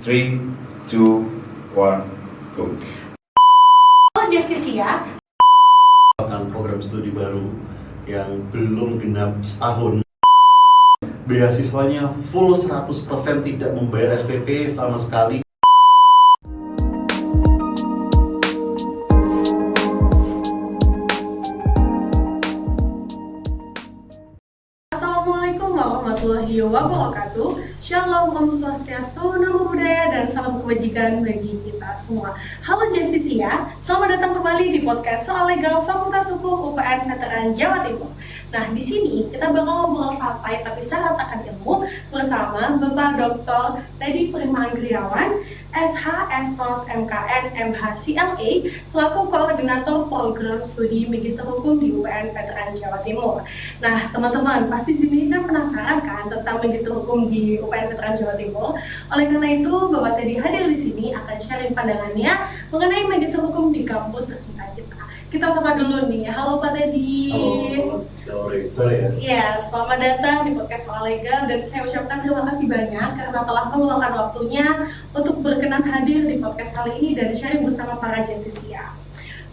3, 2, 1, go. Halo Justisia. Program studi baru yang belum genap setahun. Beasiswanya full 100% tidak membayar SPP sama sekali. Assalamualaikum warahmatullahi wabarakatuh. Shalom, Om Swastiastu, Namo Buddhaya, dan salam kebajikan bagi kita semua. Halo Justisia, selamat datang kembali di podcast Soal Legal Fakultas Hukum UPN Veteran Jawa Timur. Nah, di sini kita bakal ngobrol santai tapi sangat akan ilmu bersama Bapak Dr. Teddy Prima Anggriawan, SH, SOS, MKN, MH, CLA, selaku Koordinator Program Studi Magister Hukum di UPN Veteran Jawa Timur. Nah, teman-teman, pasti di sini kan penasaran kan tentang Magister Hukum di UPN Veteran Jawa Timur. Oleh karena itu, Bapak Teddy hadir di sini akan sharing pandangannya mengenai Magister Hukum di kampus tercinta kita. Kita sapa dulu nih. Halo Pak Teddy. Halo, sore ya. Ya, selamat datang di podcast Soal Legal, dan saya ucapkan terima kasih banyak karena telah meluangkan waktunya untuk berkenan hadir di podcast kali ini dan sharing bersama para Justisia.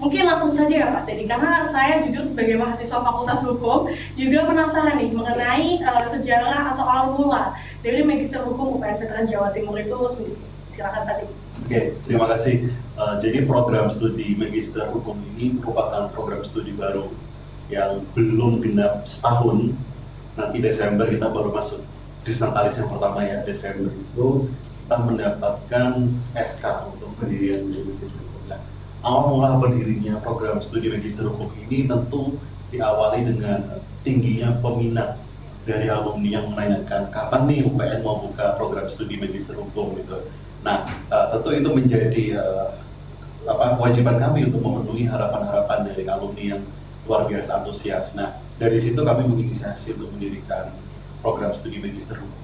Mungkin langsung saja ya Pak Teddy, karena saya jujur sebagai mahasiswa Fakultas Hukum juga penasaran nih mengenai sejarah atau awal mula dari Magister Hukum UPN Veteran Jawa Timur itu sendiri. Silakan Pak Teddy. Oke, terima kasih. Jadi program studi Magister Hukum ini merupakan program studi baru yang belum genap setahun. Nanti Desember kita baru masuk disnatalis yang pertama ya. Desember itu kita mendapatkan SK untuk pendirian Magister Hukum. Nah, awal mula berdirinya program studi Magister Hukum ini tentu diawali dengan tingginya peminat dari alumni yang menanyakan kapan nih UPN mau buka program studi Magister Hukum gitu. Nah, tentu itu menjadi kewajiban kami untuk memenuhi harapan-harapan dari alumni yang luar biasa antusias. Nah, dari situ kami menginisiasi untuk mendirikan program studi Magister Hukum.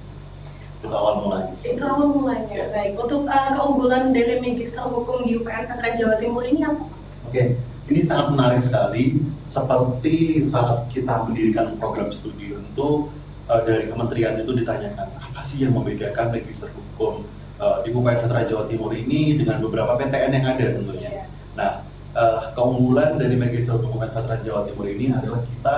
Itu awal mulanya. Itu awal mulanya, ya. Baik. Untuk keunggulan dari Magister Hukum di UPN Veteran Jawa Timur ini apa? Oke, ini sangat menarik sekali. Seperti saat kita mendirikan program studi untuk dari kementerian itu ditanyakan, apa sih yang membedakan Magister Hukum di UPN Veteran Jawa Timur ini dengan beberapa PTN yang ada tentunya. Nah, keunggulan dari Magister Hukum UPN Veteran Jawa Timur ini adalah kita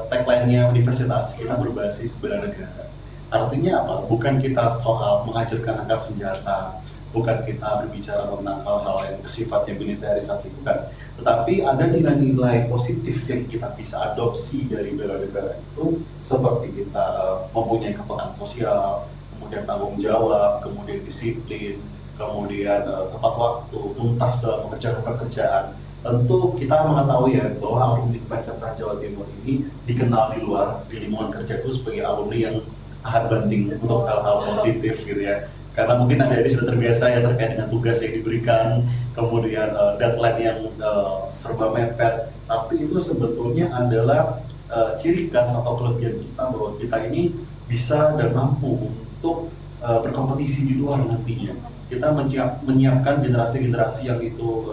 tagline-nya universitas kita berbasis bela negara. Artinya apa? Bukan kita soal mengajarkan angkat senjata, bukan kita berbicara tentang hal-hal yang bersifatnya militerisasi, bukan. Tetapi ada nilai-nilai positif yang kita bisa adopsi dari bela negara itu, seperti kita mempunyai kepekaan sosial, kemudian tanggung jawab, kemudian disiplin, kemudian tepat waktu, tuntas dalam mengerjakan pekerjaan. Tentu kita mengetahui ya bahwa alumni UPN Veteran Jawa Timur ini dikenal di luar, di lingkungan kerja itu sebagai alumni yang tahan banting untuk hal-hal positif gitu ya. Karena mungkin Anda sudah terbiasa ya terkait dengan tugas yang diberikan, kemudian deadline yang serba mepet. Tapi itu sebetulnya adalah ciri khas atau kelebihan kita bahwa kita ini bisa dan mampu untuk berkompetisi di luar nantinya. Kita menyiapkan generasi-generasi yang itu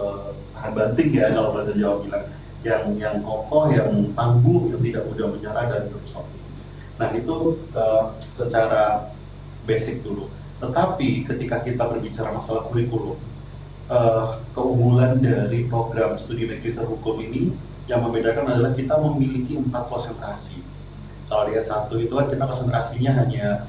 tahan banting ya kalau bahasa Jawa bilang, yang kokoh, yang tangguh, yang tidak mudah menyerah dan terus optimis. Nah itu secara basic dulu. Tetapi ketika kita berbicara masalah kurikulum, keunggulan dari program studi Magister Hukum ini yang membedakan adalah kita memiliki 4 konsentrasi. Kalau di S1 itu kan kita konsentrasinya hanya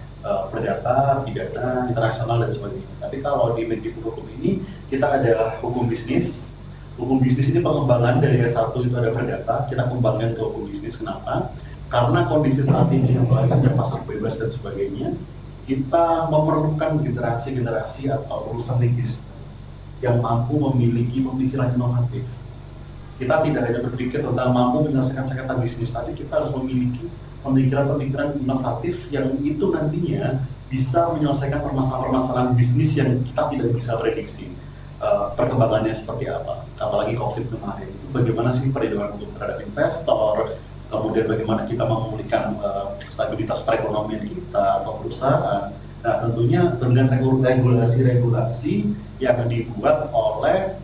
perdata, pidana, internasional dan sebagainya. Tapi kalau di Magister Hukum ini kita ada hukum bisnis. Hukum bisnis ini pengembangan dari S1 itu ada perdata, kita kembangkan ke hukum bisnis. Kenapa? Karena kondisi saat ini, apalagi sejak pasar bebas dan sebagainya, kita memerlukan generasi-generasi atau lulusan legis yang mampu memiliki pemikiran inovatif. Kita tidak hanya berpikir tentang mampu menyelesaikan sengketa bisnis, tapi kita harus memiliki pemikiran-pemikiran inovatif yang itu nantinya bisa menyelesaikan permasalahan-permasalahan bisnis yang kita tidak bisa prediksi perkembangannya seperti apa. Apalagi COVID kemarin itu bagaimana sih perlindungan hukum terhadap investor, kemudian bagaimana kita memulihkan stabilitas perekonomian kita atau perusahaan. Nah tentunya dengan regulasi-regulasi yang dibuat oleh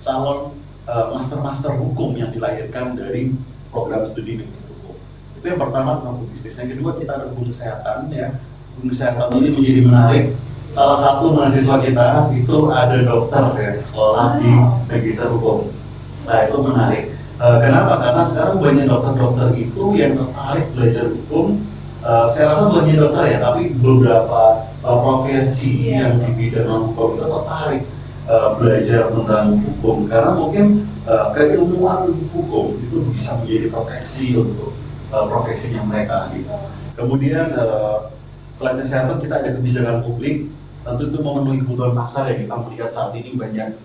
calon master-master hukum yang dilahirkan dari program studi Magister Hukum. Itu yang pertama tentang hukum bisnis. Yang kedua kita ada hukum kesehatan ya. Hukum kesehatan ini menjadi menarik salah satu mahasiswa kita itu ada dokter ya, sekolah di Magister Hukum. Nah itu menarik. Kenapa? Karena sekarang banyak dokter-dokter itu yang tertarik belajar hukum. Saya rasa bukan hanya dokter ya, tapi beberapa profesi yang di bidang hukum itu tertarik belajar tentang hukum, karena mungkin keilmuan hukum itu bisa menjadi proteksi untuk profesinya mereka gitu. Kemudian selain kesehatan kita ada kebijakan publik, tentu itu memenuhi kebutuhan pasar ya. Kita melihat saat ini banyak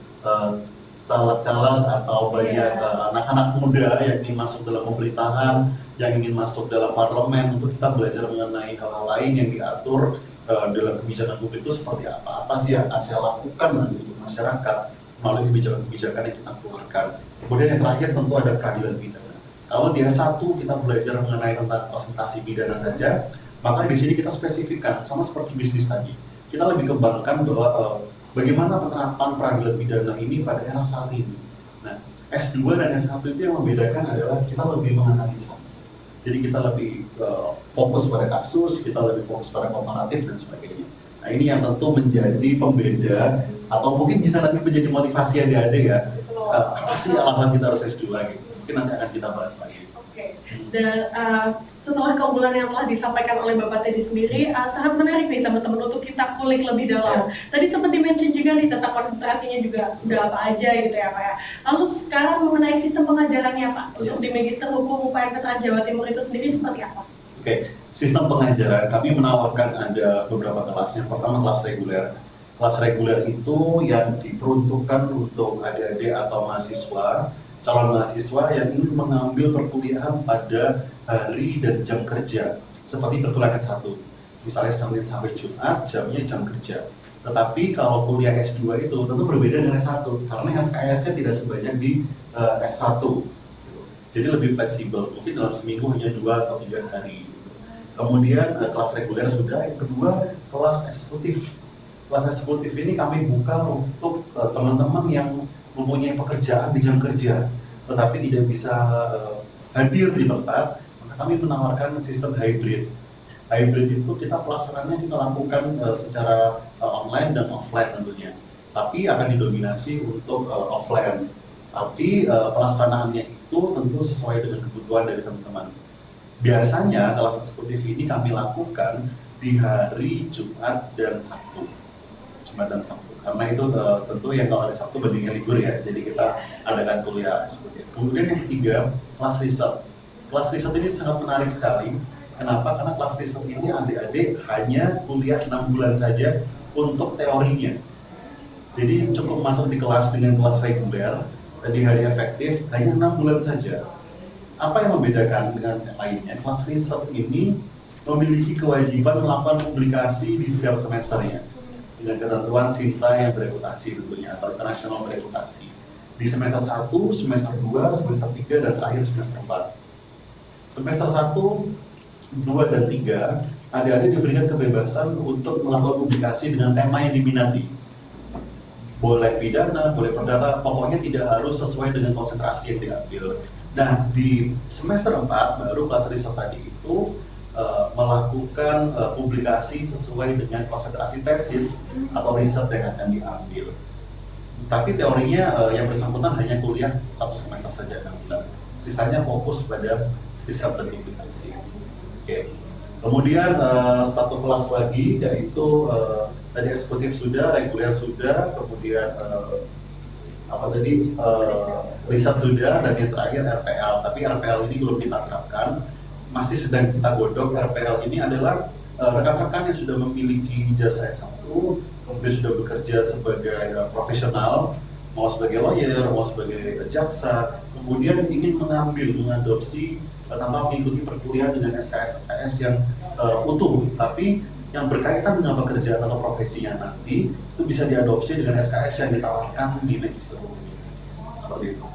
caleg-caleg atau banyak anak-anak muda yang ingin masuk dalam pemerintahan, yang ingin masuk dalam parlemen, untuk kita belajar mengenai hal-hal lain yang diatur dalam kebijakan publik itu seperti apa sih yang akan saya lakukan nanti untuk masyarakat melalui kebijakan-kebijakan yang kita keluarkan. Kemudian yang terakhir tentu ada peradilan pidana. Kalau di S1 kita belajar mengenai tentang konsentrasi pidana saja, maka di sini kita spesifikkan sama seperti bisnis tadi. Kita lebih kembangkan bahwa bagaimana penerapan peradilan pidana ini pada era saat ini. Nah, S2 dan S1 itu yang membedakan adalah kita lebih menganalisa. Jadi kita lebih fokus pada kasus, kita lebih fokus pada komparatif dan sebagainya. Nah ini yang tentu menjadi pembeda atau mungkin bisa nanti menjadi motivasi adik-adik ya. Apa sih alasan kita harus S2 gitu? Mungkin nanti akan kita bahas lagi. Oke. Dan setelah keunggulan yang telah disampaikan oleh Bapak Teddy sendiri, sangat menarik nih teman-teman untuk kita kulik lebih dalam. Tadi sempat di-mention juga nih tentang konsentrasinya juga udah apa aja gitu ya Pak ya. Lalu sekarang mengenai sistem pengajarannya Pak, untuk di Magister Hukum UPN Veteran Jawa Timur itu sendiri seperti apa? Oke, sistem pengajaran kami menawarkan ada beberapa kelas. Yang pertama kelas reguler. Kelas reguler itu yang diperuntukkan untuk adik-adik atau mahasiswa, calon mahasiswa yang ingin mengambil perkuliahan pada hari dan jam kerja seperti perkuliahan S1, misalnya Senin sampai Jumat jamnya jam kerja. Tetapi kalau kuliah S2 itu tentu berbeda dengan S1 karena SKS-nya tidak sebanyak di S1 gitu. Jadi lebih fleksibel, mungkin dalam seminggu hanya 2 atau 3 hari gitu. Kemudian kelas reguler sudah. Yang kedua kelas eksekutif. Kelas eksekutif ini kami buka untuk teman-teman yang mempunyai pekerjaan di jam kerja tetapi tidak bisa hadir di tempat, maka kami menawarkan sistem hybrid. Hybrid itu kita pelaksanaannya kita lakukan secara online dan offline tentunya, tapi akan didominasi untuk offline. Tapi pelaksanaannya itu tentu sesuai dengan kebutuhan dari teman-teman. Biasanya kelas eksekutif ini kami lakukan di hari Jumat dan Sabtu. Karena itu tentu yang kalau hari Sabtu bandingnya libur ya, jadi kita adakan kuliah eksekutif. Kemudian yang ketiga, kelas riset. Kelas riset ini sangat menarik sekali. Kenapa? Karena kelas riset ini adik-adik hanya kuliah 6 bulan saja untuk teorinya. Jadi cukup masuk di kelas dengan kelas reguler dan di hari efektif hanya 6 bulan saja. Apa yang membedakan dengan yang lainnya? Kelas riset ini memiliki kewajiban melakukan publikasi di setiap semesternya dengan ketentuan SINTA yang bereputasi tentunya atau internasional bereputasi di semester 1, semester 2, semester 3, dan terakhir semester 4. Semester 1, 2, dan 3 adik-adik diberikan kebebasan untuk melakukan publikasi dengan tema yang diminati. Boleh pidana, boleh perdata, pokoknya tidak harus sesuai dengan konsentrasi yang diambil. Nah di semester 4 baru kelas riset tadi itu melakukan publikasi sesuai dengan konsentrasi tesis atau riset yang akan diambil. Tapi teorinya yang bersangkutan hanya kuliah 1 semester saja 6 bulan. Sisanya fokus pada riset dan publikasi. Oke. Kemudian satu kelas lagi yaitu tadi eksekutif sudah, reguler sudah, kemudian riset sudah, dan yang terakhir RPL. Tapi RPL ini belum kita terapkan. Masih sedang kita godok. RPL ini adalah rekan-rekan yang sudah memiliki ijazah S1, kemudian sudah bekerja sebagai profesional, mau sebagai lawyer, mau sebagai jaksa, kemudian ingin mengadopsi tanpa mengikuti perkuliahan dengan SKS yang utuh, tapi yang berkaitan dengan pekerjaan atau profesinya nanti itu bisa diadopsi dengan SKS yang ditawarkan di Magister Hukum. Seperti itu.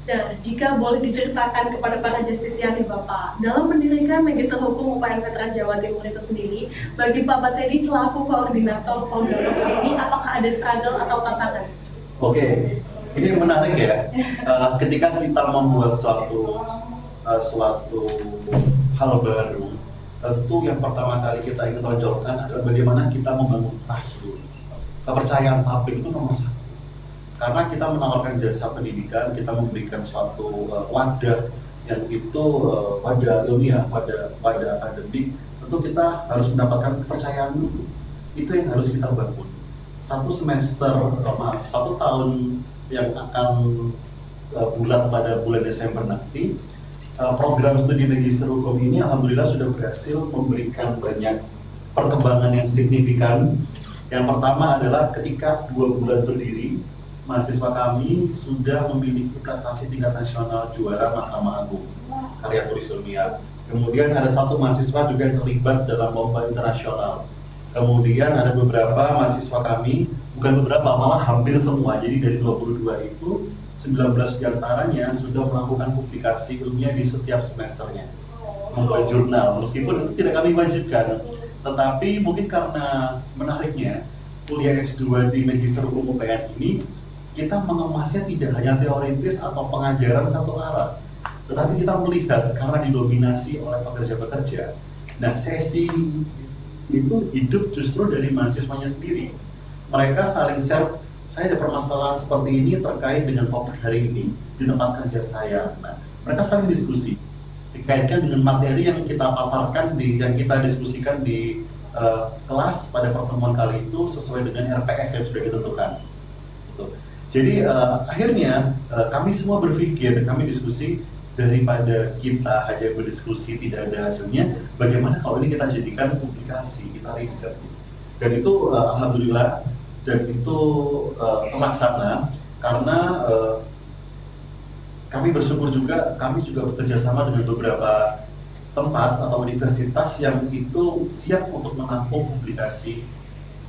Nah, jika boleh diceritakan kepada para justisian nih Bapak, dalam mendirikan Magister Hukum UPN Veteran Jawa Timur itu sendiri, bagi Pak Teddy selaku koordinator program ini, apakah ada struggle atau tantangan? Oke, ini yang menarik ya. Ketika kita membuat suatu hal baru, tentu yang pertama kali kita ingin tonjolkan adalah bagaimana kita membangun trust dulu. Kepercayaan publik itu nomor satu. Karena kita menawarkan jasa pendidikan, kita memberikan suatu wadah yang itu wadah ilmiah, wadah akademik, tentu kita harus mendapatkan kepercayaan dulu. Itu yang harus kita bangun. Satu tahun yang akan bulat pada bulan Desember nanti, program studi Magister Hukum ini alhamdulillah sudah berhasil memberikan banyak perkembangan yang signifikan. Yang pertama adalah ketika 2 bulan berdiri, mahasiswa kami sudah memiliki prestasi tingkat nasional juara Mahkamah Agung karya tulis ilmiah. Kemudian ada 1 mahasiswa juga yang terlibat dalam lomba internasional. Kemudian ada beberapa mahasiswa kami, bukan beberapa, malah hampir semua. Jadi dari 22 itu 19 diantaranya sudah melakukan publikasi ilmiah di setiap semesternya, membuat jurnal, meskipun itu tidak kami wajibkan. Tetapi mungkin karena menariknya kuliah S2 di Magister Hukum UPN ini, kita mengemasnya tidak hanya teoritis atau pengajaran satu arah, tetapi kita melihat karena didominasi oleh pekerja-pekerja. Nah, sesi itu hidup justru dari mahasiswanya sendiri. Mereka saling share, saya ada permasalahan seperti ini terkait dengan topik hari ini di tempat kerja saya. Nah, mereka saling diskusi dikaitkan dengan materi yang kita paparkan, yang kita diskusikan di kelas pada pertemuan kali itu sesuai dengan RPS yang sudah ditentukan. Jadi akhirnya kami semua berpikir, kami diskusi, daripada kita hanya berdiskusi tidak ada hasilnya, bagaimana kalau ini kita jadikan publikasi, kita riset. Dan itu alhamdulillah, dan itu terlaksana karena kami bersyukur juga, kami juga bekerja sama dengan beberapa tempat atau universitas yang itu siap untuk menampung publikasi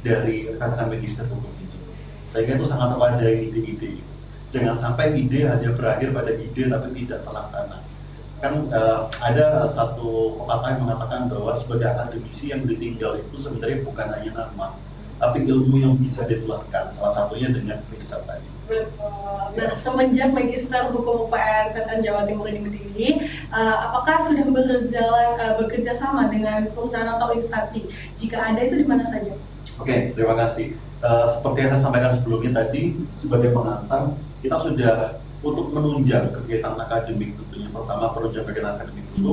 dari rekan-rekan Magister Hukum ini. Sehingga itu sangat mewadai ide-ide. Jangan sampai ide hanya berakhir pada ide tapi tidak terlaksana. Kan ada satu pepatah yang mengatakan bahwa sebagai akademisi yang ditinggal itu sebenarnya bukan hanya nama, tapi ilmu yang bisa ditularkan, salah satunya dengan riset tadi. Betul. Nah, semenjak Magister Hukum UPN PTN Jawa Timur ini berdiri, apakah sudah bekerja sama dengan perusahaan atau instansi? Jika ada, itu di mana saja? Oke, terima kasih. Seperti yang saya sampaikan sebelumnya tadi, sebagai pengantar, kita sudah untuk menunjang kegiatan akademik tentunya. Pertama, penunjang kegiatan akademik itu,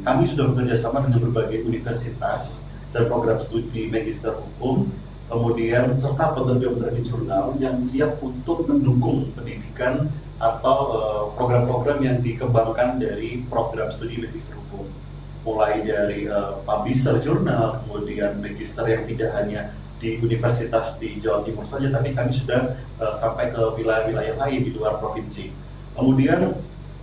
kami sudah bekerja sama dengan berbagai universitas dan program studi Magister Hukum, kemudian serta penerbit-penerbit jurnal yang siap untuk mendukung pendidikan atau program-program yang dikembangkan dari program studi Magister Hukum. Mulai dari publisher jurnal, kemudian Magister yang tidak hanya di universitas di Jawa Timur saja, tapi kami sudah sampai ke wilayah-wilayah lain di luar provinsi. Kemudian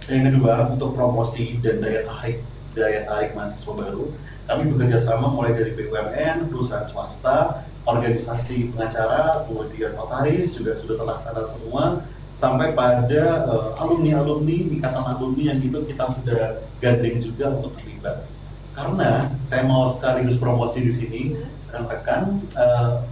yang kedua, untuk promosi dan daya tarik mahasiswa baru, kami bekerja sama mulai dari BUMN, perusahaan swasta, organisasi pengacara, kemudian notaris juga sudah terlaksana semua, sampai pada alumni-alumni, ikatan alumni yang itu kita sudah gandeng juga untuk terlibat. Karena saya mau sekaligus promosi di sini, rekan-rekan,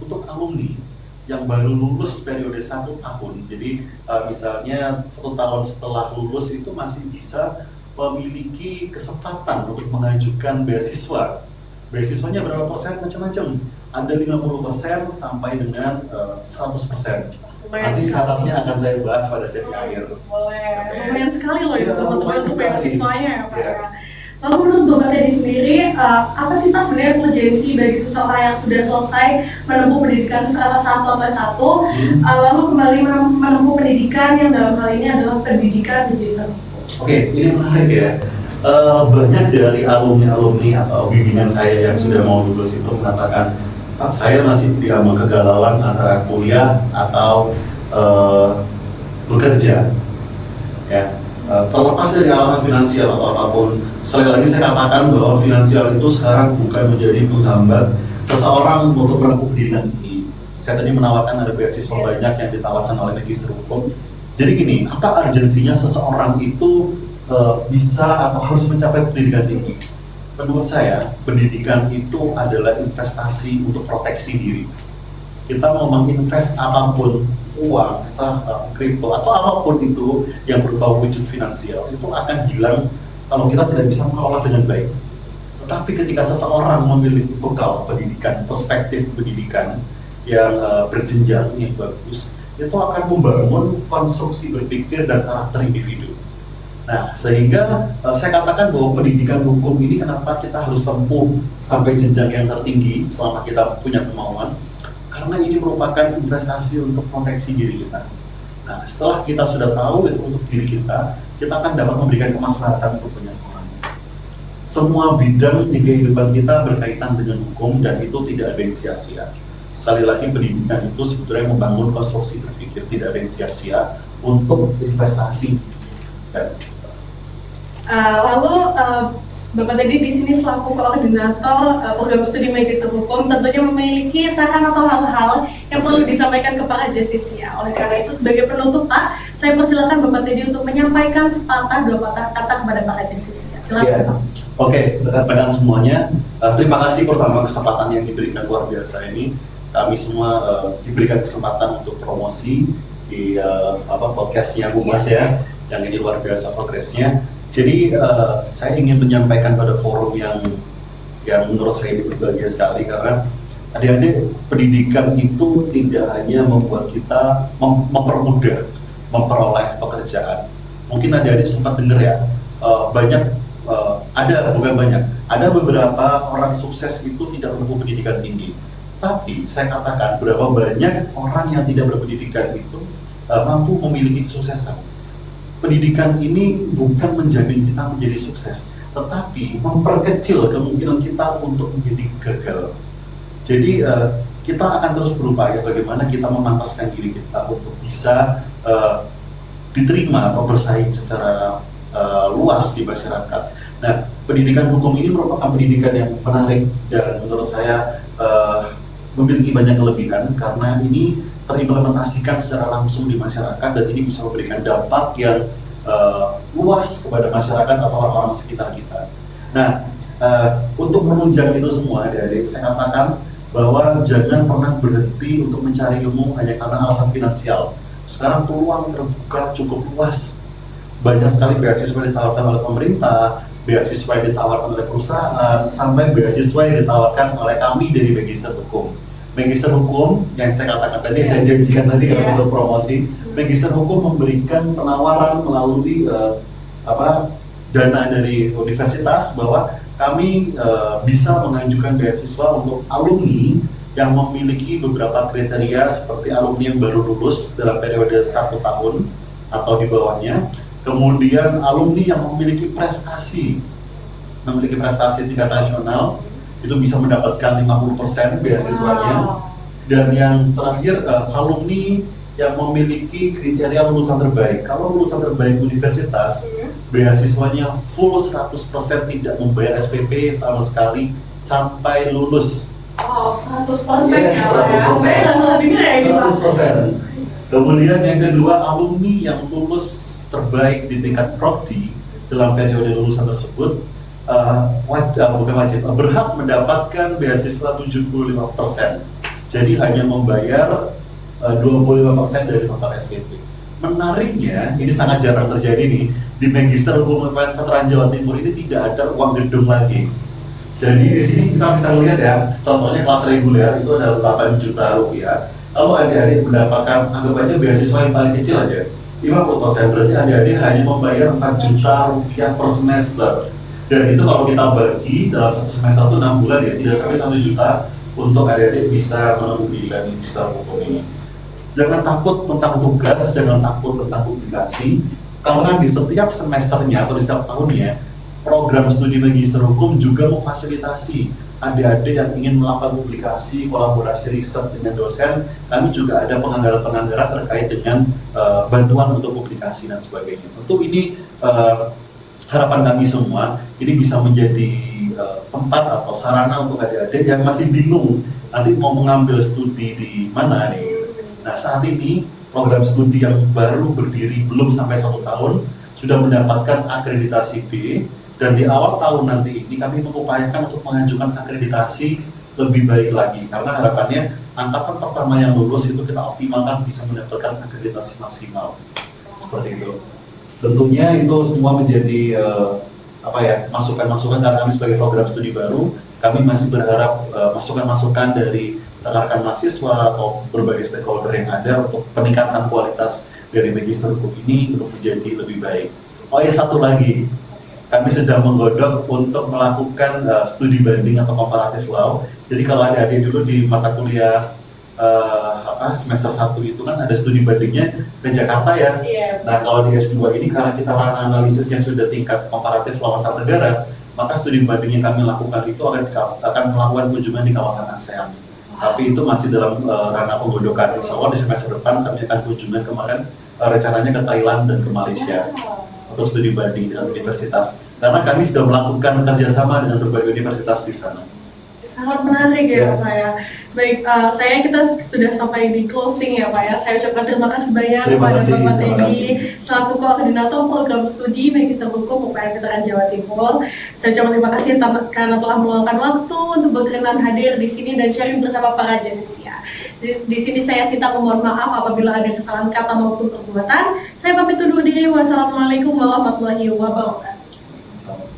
untuk alumni yang baru lulus periode 1 tahun. Jadi misalnya 1 tahun setelah lulus itu masih bisa memiliki kesempatan untuk mengajukan beasiswa. Beasiswanya berapa persen? Macam-macam. Ada 50% sampai dengan 100%. Nanti syaratnya akan saya bahas pada sesi akhir. Boleh. Lumayan sekali loh itu teman-teman beasiswanya ya Pak. Ya. Lalu menurut Bapak Teddy sendiri, apa sih Pak sebenarnya urgensi bagi seseorang yang sudah selesai menempuh pendidikan strata 1 atau S1, lalu kembali menempuh pendidikan yang dalam hal ini adalah pendidikan Magister? Oke, ini menarik ya. Banyak dari alumni-alumni atau bimbingan saya yang sudah mau lulus itu mengatakan, Pak, saya masih diambang kegalauan antara kuliah atau bekerja. Ya. Terlepas dari alasan finansial atau apapun, sekali lagi saya katakan bahwa finansial itu sekarang bukan menjadi penghambat seseorang untuk menempuh pendidikan tinggi. Saya tadi menawarkan ada beasiswa banyak yang ditawarkan oleh Magister Hukum. Jadi gini, apa urgensinya seseorang itu bisa atau harus mencapai pendidikan tinggi? Menurut saya, pendidikan itu adalah investasi untuk proteksi diri. Kita mau menginvest apapun, uang, saham, kripto, atau apapun itu yang berupa wujud finansial, itu akan hilang kalau kita tidak bisa mengelola dengan baik. Tetapi ketika seseorang memiliki bekal pendidikan, perspektif pendidikan yang berjenjang, yang bagus, itu akan membangun konstruksi berpikir dan karakter individu. Nah, sehingga saya katakan bahwa pendidikan hukum ini kenapa kita harus tempuh sampai jenjang yang tertinggi selama kita punya kemauan, karena ini merupakan investasi untuk proteksi diri kita. Nah, setelah kita sudah tahu itu untuk diri kita akan dapat memberikan kemaslahatan untuk banyak orang. Semua bidang di kehidupan kita berkaitan dengan hukum dan itu tidak ada yang sia-sia. Sekali lagi, pendidikan itu sebetulnya membangun konstruksi berpikir, tidak ada yang sia-sia untuk investasi. Lalu Bapak tadi di sini selaku koordinator program studi Magister Hukum tentunya memiliki saran atau hal-hal yang perlu disampaikan ke Pak Justisia. Oleh karena itu sebagai penutup Pak, saya persilakan Bapak tadi untuk menyampaikan sepatah dua patah kata kepada Pak Justisia. Silakan Pak. Oke, rekan-rekan semuanya, terima kasih pertama kesempatan yang diberikan luar biasa ini. Kami semua diberikan kesempatan untuk promosi di podcastnya Bu Mas ya, yang ini luar biasa progresnya. Jadi saya ingin menyampaikan pada forum yang menurut saya ini berbahagia sekali, karena adik-adik, pendidikan itu tidak hanya membuat kita mempermudah memperoleh pekerjaan. Mungkin adik-adik sempat dengar ya, ada beberapa orang sukses itu tidak menempuh pendidikan tinggi. Tapi saya katakan berapa banyak orang yang tidak berpendidikan itu mampu memiliki kesuksesan. Pendidikan ini bukan menjamin kita menjadi sukses, tetapi memperkecil kemungkinan kita untuk menjadi gagal. Jadi kita akan terus berupaya bagaimana kita memantaskan diri kita untuk bisa diterima atau bersaing secara luas di masyarakat. Nah, pendidikan hukum ini merupakan pendidikan yang menarik dan menurut saya memiliki banyak kelebihan karena ini terimplementasikan secara langsung di masyarakat dan ini bisa memberikan dampak yang luas kepada masyarakat atau orang-orang sekitar kita. Nah, untuk menunjang itu semua, adik-adik, saya katakan bahwa jangan pernah berhenti untuk mencari ilmu hanya karena alasan finansial. Sekarang peluang terbuka cukup luas. Banyak sekali beasiswa yang ditawarkan oleh pemerintah, beasiswa yang ditawarkan oleh perusahaan, sampai beasiswa yang ditawarkan oleh kami dari Magister Hukum. Magister Hukum yang saya katakan tadi, saya janjikan tadi untuk promosi, Magister Hukum memberikan penawaran melalui dana dari universitas bahwa kami bisa mengajukan beasiswa untuk alumni yang memiliki beberapa kriteria seperti alumni yang baru lulus dalam periode 1 tahun atau di bawahnya, kemudian alumni yang memiliki prestasi tingkat nasional itu bisa mendapatkan 50% beasiswanya. Dan yang terakhir alumni yang memiliki kriteria lulusan terbaik. Kalau lulusan terbaik universitas, beasiswanya full 100% tidak membayar SPP sama sekali sampai lulus. Oh, 100%. Yes, 100%. Kemudian yang kedua, alumni yang lulus terbaik di tingkat prodi dalam periode lulusan tersebut berhak mendapatkan beasiswa 75%. Jadi hanya membayar 25% dari total SPP. Menariknya, ini sangat jarang terjadi nih, di Magister Hukum Veteran Jawa Timur ini tidak ada uang gedung lagi. Jadi di sini kita bisa melihat ya, contohnya kelas reguler itu ada 8 juta rupiah. Lalu adik-adik mendapatkan, anggap aja beasiswa yang paling kecil aja, 50%, berarti adik-adik hanya membayar 4 juta rupiah per semester. Dan itu kalau kita bagi dalam satu semester itu 6 bulan ya, tidak sampai 1 juta untuk adik-adik bisa menempuh pendidikan Magister Hukum ini. Jangan takut tentang tugas, jangan takut tentang publikasi, karena di setiap semesternya atau di setiap tahunnya, program studi Magister Hukum juga memfasilitasi adik-adik yang ingin melakukan publikasi, kolaborasi riset dengan dosen. Kami juga ada penganggaran-penganggaran terkait dengan bantuan untuk publikasi dan sebagainya. Tentu ini harapan kami semua, ini bisa menjadi tempat atau sarana untuk adik-adik yang masih bingung nanti mau mengambil studi di mana nih. Nah, saat ini program studi yang baru berdiri belum sampai 1 tahun sudah mendapatkan akreditasi B, dan di awal tahun nanti ini kami mengupayakan untuk mengajukan akreditasi lebih baik lagi, karena harapannya angkatan pertama yang lulus itu kita optimalkan bisa mendapatkan akreditasi maksimal seperti itu. Tentunya itu semua menjadi masukan-masukan, karena kami sebagai program studi baru, kami masih berharap masukan-masukan dari rekan-rekan mahasiswa atau berbagai stakeholder yang ada untuk peningkatan kualitas dari Magister Hukum ini untuk menjadi lebih baik. Oh ya, satu lagi, kami sedang menggodok untuk melakukan studi banding atau comparative law. Jadi kalau adik-adik dulu di mata kuliah semester 1 itu kan ada studi bandingnya ke Jakarta ya. Iya. Nah kalau di S2 ini karena kita ranah analisisnya sudah tingkat komparatif law antar negara, maka studi banding yang kami lakukan itu akan melakukan kunjungan di kawasan ASEAN. Tapi itu masih dalam ranah penggodokan. Insya Allah di semester depan kami akan kunjungan, kemarin rencananya ke Thailand dan ke Malaysia untuk studi banding dengan universitas. Karena kami sudah melakukan kerjasama dengan berbagai universitas di sana. Sangat menarik ya Yes. Pak ya. Baik, kita sudah sampai di closing ya Pak ya. Saya ucapkan terima kasih banyak Terima kepada kasih, Bapak terima Teddy kasih. selaku koordinator program studi Magister Hukum UPN Veteran Jawa Timur. Saya ucapkan terima kasih karena telah meluangkan waktu untuk berkenan hadir di sini dan sharing bersama para Justisia. Di sini saya Sinta memohon maaf apabila ada kesalahan kata maupun perbuatan. Saya pamit undur diri. Wassalamualaikum warahmatullahi wabarakatuh. Sama.